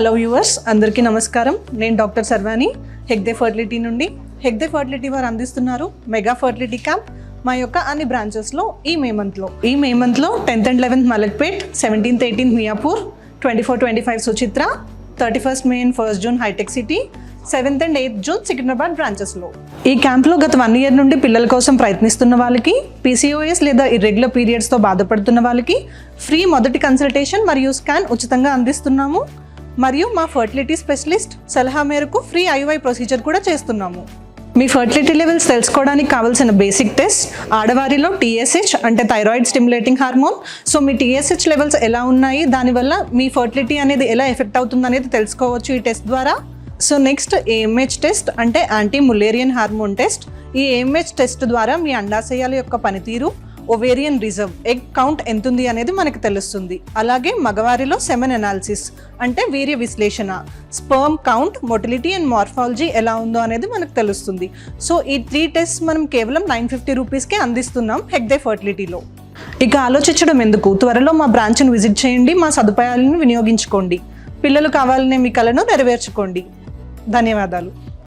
Hello viewers, అందరికీ నమస్కారం. నేను డాక్టర్ సర్వాణి, హెగ్దే ఫర్టిలిటీ నుండి. హెగ్దే ఫర్టిలిటీ వారు అందిస్తున్నారు మెగా ఫర్టిలిటీ క్యాంప్ మా యొక్క అన్ని బ్రాంచెస్లో ఈ మే మంత్లో 10th and 11th Malakpet, 17th 18th Miyapur, 24-25 Suchitra, 31st May and 1st June Hitec City, 7th and 8th June Secunderabad బ్రాంచెస్లో. ఈ క్యాంప్లో గత 1 year నుండి పిల్లల కోసం ప్రయత్నిస్తున్న వాళ్ళకి, PCOS లేదా ఇర్రెగ్యులర్ పీరియడ్స్తో బాధపడుతున్న వాళ్ళకి ఫ్రీ మొదటి కన్సల్టేషన్ మరియు స్కాన్ ఉచితంగా అందిస్తున్నాము. మరియు మా ఫర్టిలిటీ స్పెషలిస్ట్ సలహా మేరకు ఫ్రీ IUI ప్రొసీజర్ కూడా చేస్తున్నాము. మీ ఫర్టిలిటీ లెవెల్స్ తెలుసుకోవడానికి కావాల్సిన బేసిక్ టెస్ట్ ఆడవారిలో TSH అంటే థైరాయిడ్ స్టిమ్యులేటింగ్ హార్మోన్. సో మీ TSH లెవెల్స్ ఎలా ఉన్నాయి, దానివల్ల మీ ఫర్టిలిటీ అనేది ఎలా ఎఫెక్ట్ అవుతుంది అనేది తెలుసుకోవచ్చు ఈ టెస్ట్ ద్వారా. సో నెక్స్ట్ AMH టెస్ట్ అంటే యాంటీ ములేరియన్ హార్మోన్ టెస్ట్. ఈ AMH టెస్ట్ ద్వారా మీ అండాశయాల యొక్క పనితీరు, ఓవేరియన్ రిజర్వ్, ఎగ్ కౌంట్ ఎంతుంది అనేది మనకు తెలుస్తుంది. అలాగే మగవారిలో సెమెన్ అనాలిసిస్ అంటే వీర్య విశ్లేషణ, sperm count, motility and morphology ఎలా ఉందో అనేది మనకు తెలుస్తుంది. సో ఈ 3 టెస్ట్ మనం కేవలం 950 రూపీస్కే అందిస్తున్నాం హెగ్దే ఫర్టిలిటీలో. ఇక ఆలోచించడం ఎందుకు, త్వరలో మా బ్రాంచ్ను విజిట్ చేయండి, మా సదుపాయాలను వినియోగించుకోండి, పిల్లలు కావాలనే మీ కలను నెరవేర్చుకోండి. ధన్యవాదాలు.